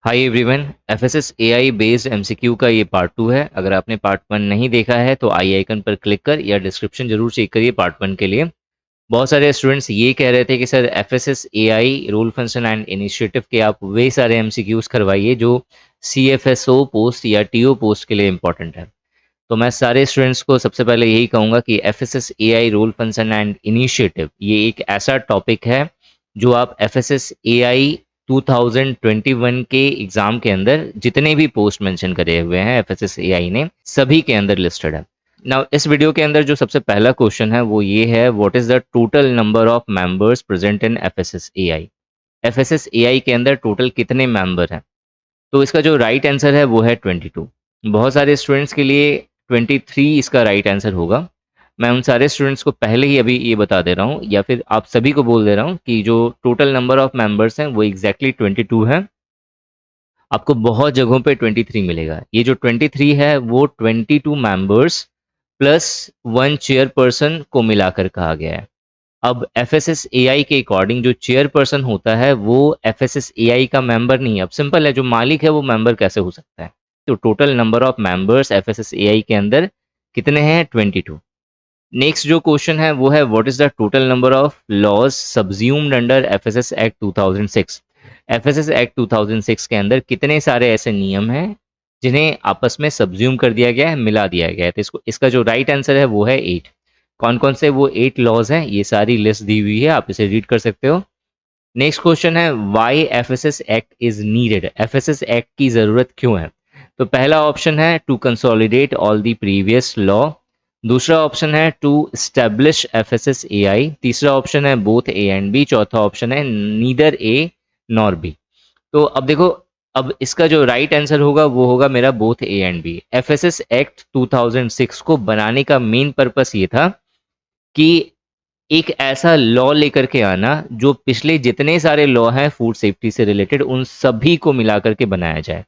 Hi everyone. FSS AI based MCQ का ये part 2 है। अगर आपने पार्ट 1 नहीं देखा है तो आई आइकन पर क्लिक कर या डिस्क्रिप्शन जरूर चेक करिए पार्ट 1 के लिए। बहुत सारे स्टूडेंट्स ये कह रहे थे कि sir FSS AI role function and initiative के आप वे सारे एमसीक्यूज करवाइए जो सीएफएसओ पोस्ट या टीओ पोस्ट के लिए इंपॉर्टेंट है। तो मैं सारे स्टूडेंट्स को सबसे पहले यही कहूँगा कि FSS AI role function and initiative ये एक ऐसा टॉपिक है जो आप एफएसएस एआई 2021 के एग्जाम के अंदर जितने भी पोस्ट मेंशन करे हुए हैं एफएसएस एआई ने सभी के अंदर लिस्टेड है। नाउ इस वीडियो के अंदर जो सबसे पहला क्वेश्चन है वो ये है, what is the total number of members present in FSS AI. FSS AI के अंदर टोटल कितने मेंबर हैं? तो इसका जो राइट आंसर है वो है 22। बहुत सारे स्टूडेंट्स के लिए 23 इसका राइट आंसर होगा। मैं उन सारे स्टूडेंट्स को पहले ही अभी ये बता दे रहा हूँ या फिर आप सभी को बोल दे रहा हूँ कि जो टोटल नंबर ऑफ मेंबर्स हैं वो एग्जैक्टली 22 है। आपको बहुत जगहों पे 23 मिलेगा। ये जो 23 है वो 22 मेंबर्स प्लस 1 चेयरपर्सन को मिलाकर कहा गया है। अब एफएसएस एआई के अकॉर्डिंग जो चेयरपर्सन होता है वो एफएसएस एआई का मेंबर नहीं है। अब सिंपल है, जो मालिक है वो मेंबर कैसे हो सकता है? तो total number of members FSS AI के अंदर कितने हैं? 22। नेक्स्ट जो क्वेश्चन है वो है, what is the total number of laws subsumed under FSS act 2006। FSS act 2006 के अंदर कितने सारे ऐसे नियम हैं जिन्हें आपस में सब्ज्यूम कर दिया गया है, मिला दिया गया है? तो इसको इसका जो राइट आंसर है वो है 8। कौन कौन से वो 8 लॉज हैं ये सारी लिस्ट दी हुई है, आप इसे रीड कर सकते हो। नेक्स्ट क्वेश्चन है, why FSS act is needed. FSS act की जरूरत क्यों है? तो पहला ऑप्शन है to consolidate all the previous law. दूसरा ऑप्शन है टू स्टैब्लिश एफएसएस एआई। तीसरा ऑप्शन है बोथ ए एंड बी। चौथा ऑप्शन है नीदर ए नॉर बी। तो अब देखो, अब इसका जो राइट आंसर होगा वो होगा मेरा both A and B. FSS act 2006 को बनाने का मेन पर्पस ये था कि एक ऐसा लॉ लेकर के आना जो पिछले जितने सारे लॉ हैं फूड सेफ्टी से रिलेटेड उन सभी को मिला करके बनाया जाए।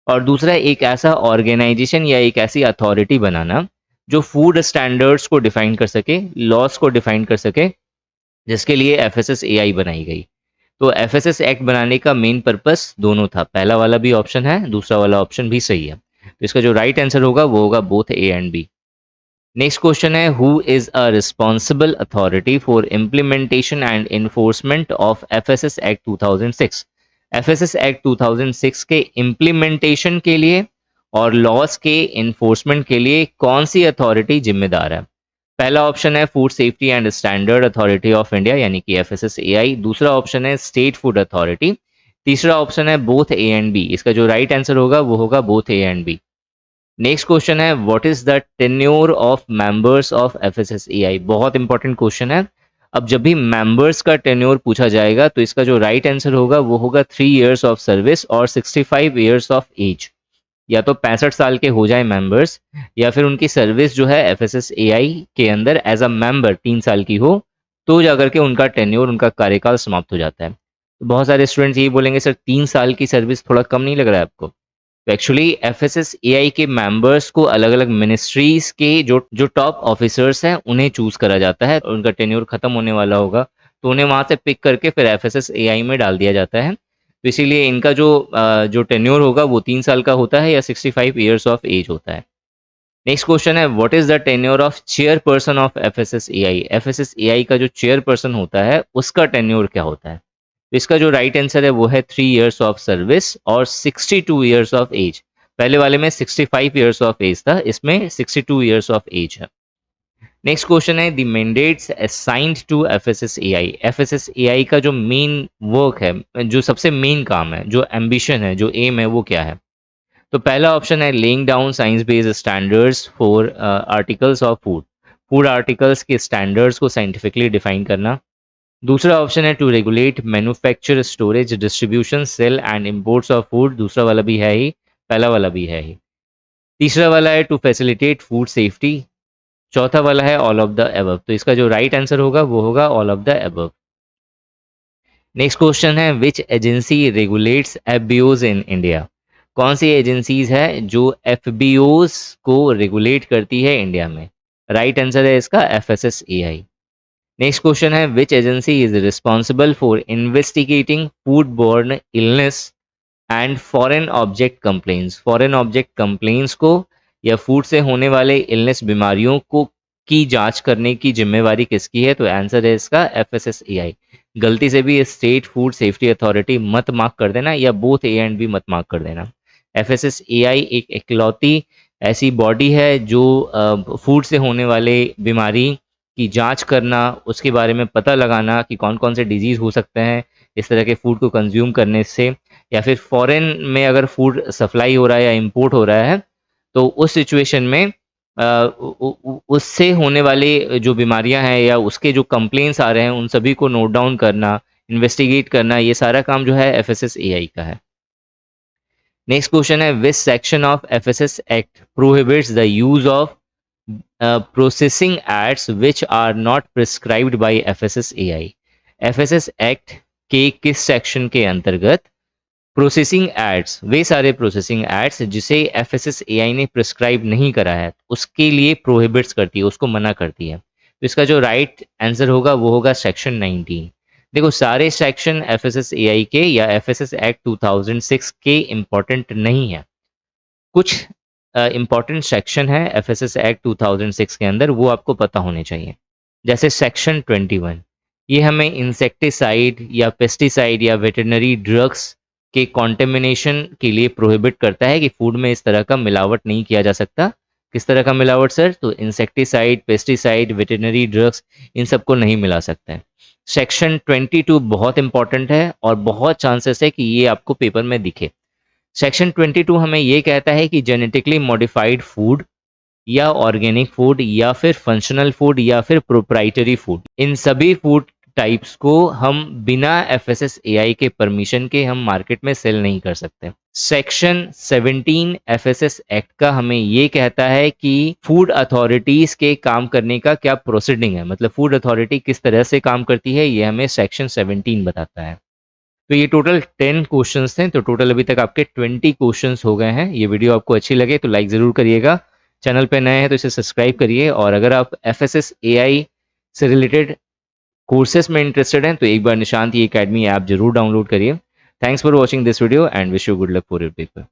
और दूसरा, एक ऐसा ऑर्गेनाइजेशन या एक ऐसी अथॉरिटी बनाना जो फूड स्टैंडर्ड्स को डिफाइन कर सके, लॉस को डिफाइन कर सके, जिसके लिए एफएसएस एआई बनाई गई। तो एफएसएस एक्ट बनाने का मेन पर्पस दोनों था। पहला वाला भी ऑप्शन है, दूसरा वाला ऑप्शन भी सही है। तो इसका जो राइट आंसर होगा वो होगा both A and B. Next question है, who is a responsible authority for implementation and enforcement of FSS act 2006। FSS act 2006 के इम्प्लीमेंटेशन के लिए और लॉस के इन्फोर्समेंट के लिए कौन सी अथॉरिटी जिम्मेदार है? पहला ऑप्शन है food safety and standard authority of India यानी कि एफएसएस एआई। दूसरा ऑप्शन है स्टेट फूड अथॉरिटी। तीसरा ऑप्शन है बोथ ए एंड बी। इसका जो राइट आंसर होगा वो होगा both A and B. Next question है, what is the tenure of members of FSSAI. बहुत इंपॉर्टेंट क्वेश्चन है। अब जब भी मेंबर्स का टेन्योर पूछा जाएगा तो इसका जो राइट आंसर होगा वो होगा 3 years ऑफ सर्विस और 65 years ऑफ एज। या तो 65 साल के हो जाए मेंबर्स या फिर उनकी सर्विस जो है एफएसएसएआई के अंदर एज अ मेंबर 3 साल की हो, तो जाकर के उनका टेन्योर, उनका कार्यकाल समाप्त हो जाता है। तो बहुत सारे स्टूडेंट्स यही बोलेंगे, सर 3 साल की सर्विस थोड़ा कम नहीं लग रहा है आपको? तो एक्चुअली एफएसएस एआई के मेंबर्स को अलग अलग मिनिस्ट्रीज के जो जो टॉप ऑफिसर्स हैं उन्हें चूज करा जाता है। उनका टेन्योर खत्म होने वाला होगा तो उन्हें वहां से पिक करके फिर एफएसएस एआई में डाल दिया जाता है। तो इसीलिए इनका जो टेन्योर होगा वो 3 साल का होता है या 65 years ऑफ एज होता है। नेक्स्ट क्वेश्चन है, what is the tenure of chairperson of FSS AI. FSS AI का जो चेयरपर्सन होता है उसका टेन्योर क्या होता है? तो इसका जो राइट आंसर है वो है 3 years ऑफ सर्विस और 62 years ऑफ एज। पहले वाले में 65 years ऑफ एज था, इसमें 62 years ऑफ एज है। नेक्स्ट क्वेश्चन है, the mandates assigned to FSSAI. FSSAI का जो मेन वर्क है, जो सबसे मेन काम है, जो एम्बिशन है, जो एम है, वो क्या है? तो पहला ऑप्शन है laying down science based standards for articles of food. Food articles के स्टैंडर्ड्स को साइंटिफिकली डिफाइन करना। दूसरा ऑप्शन है to regulate manufacture storage distribution sale and imports of food. दूसरा वाला भी है ही, पहला वाला भी है ही। तीसरा वाला है टू फैसिलिटेट फूड सेफ्टी। चौथा वाला है ऑल ऑफ द अबव। तो इसका जो राइट आंसर होगा वो होगा all of the above. Next question है, which agency regulates एफबीओज in India. कौन सी एजेंसीज है जो एफबीओज को रेगुलेट करती है इंडिया में? राइट आंसर है इसका एफएसएसएआई। नेक्स्ट क्वेश्चन है, which agency is responsible for investigating food borne illness and foreign object complaints. Foreign object complaints को या फूड से होने वाले इलनेस बीमारियों को की जांच करने की जिम्मेवारी किसकी है? तो आंसर है इसका FSSAI। गलती से भी स्टेट फूड सेफ्टी अथॉरिटी मत मार्क कर देना या बोथ ए एंड बी मत मार्क कर देना। FSSAI एक इकलौती ऐसी बॉडी है जो फूड से होने वाले बीमारी की जांच करना, उसके बारे में पता लगाना कि कौन कौन से डिजीज़ हो सकते हैं इस तरह के फूड को कंज्यूम करने से, या फिर फॉरेन में अगर फूड सप्लाई हो रहा है या इंपोर्ट हो रहा है तो उस सिचुएशन में उससे होने वाले जो बीमारियां हैं या उसके जो कंप्लेंट्स आ रहे हैं उन सभी को नोट डाउन करना, इन्वेस्टिगेट करना, ये सारा काम जो है FSSAI का है। नेक्स्ट क्वेश्चन है, which section of FSS act prohibits the use of processing aids which are not prescribed by FSSAI। FSS act के किस सेक्शन के अंतर्गत प्रोसेसिंग एड्स, वे सारे प्रोसेसिंग एड्स जिसे FSSAI ने प्रिस्क्राइब नहीं करा है उसके लिए प्रोहिबिट्स करती है, उसको मना करती है। तो इसका जो राइट आंसर होगा वो होगा सेक्शन 19। देखो सारे सेक्शन FSSAI के या FSS एक्ट 2006 के इम्पॉर्टेंट नहीं है, कुछ इम्पॉर्टेंट सेक्शन है FSS एक्ट 2006 के अंदर, वो आपको पता होने चाहिए। जैसे सेक्शन 21, ये हमें इंसेक्टिसाइड या पेस्टिसाइड या वेटरनरी ड्रग्स के कॉन्टेमिनेशन के लिए प्रोहिबिट करता है कि फूड में इस तरह का मिलावट नहीं किया जा सकता। किस तरह का मिलावट सर? तो इंसेक्टिसाइड, पेस्टिसाइड, वेटरनरी ड्रग्स, इन सबको नहीं मिला सकता है। सेक्शन 22 बहुत इंपॉर्टेंट है और बहुत चांसेस है कि ये आपको पेपर में दिखे। सेक्शन 22 हमें ये कहता है कि जेनेटिकली मॉडिफाइड फूड या ऑर्गेनिक फूड या फिर फंक्शनल फूड या फिर प्रोप्राइटरी फूड, इन सभी फूड टाइप्स को हम बिना FSSAI के परमिशन के हम मार्केट में सेल नहीं कर सकते। सेक्शन 17 FSS एक्ट का हमें ये कहता है कि फूड अथॉरिटीज के काम करने का क्या प्रोसीडिंग है, मतलब फूड अथॉरिटी किस तरह से काम करती है, ये हमें सेक्शन 17 बताता है। तो ये टोटल 10 क्वेश्चंस थे, तो टोटल अभी तक आपके 20 क्वेश्चंस हो गए हैं। ये वीडियो आपको अच्छी लगे तो लाइक ज़रूर करिएगा, चैनल पे नए हैं तो इसे सब्सक्राइब करिए, और अगर आप FSSAI से रिलेटेड कोर्सेज में इंटरेस्टेड हैं तो एक बार निशांत ई अकेडमी ऐप जरूर डाउनलोड करिए। Thanks for watching this video and wish you good luck for your paper.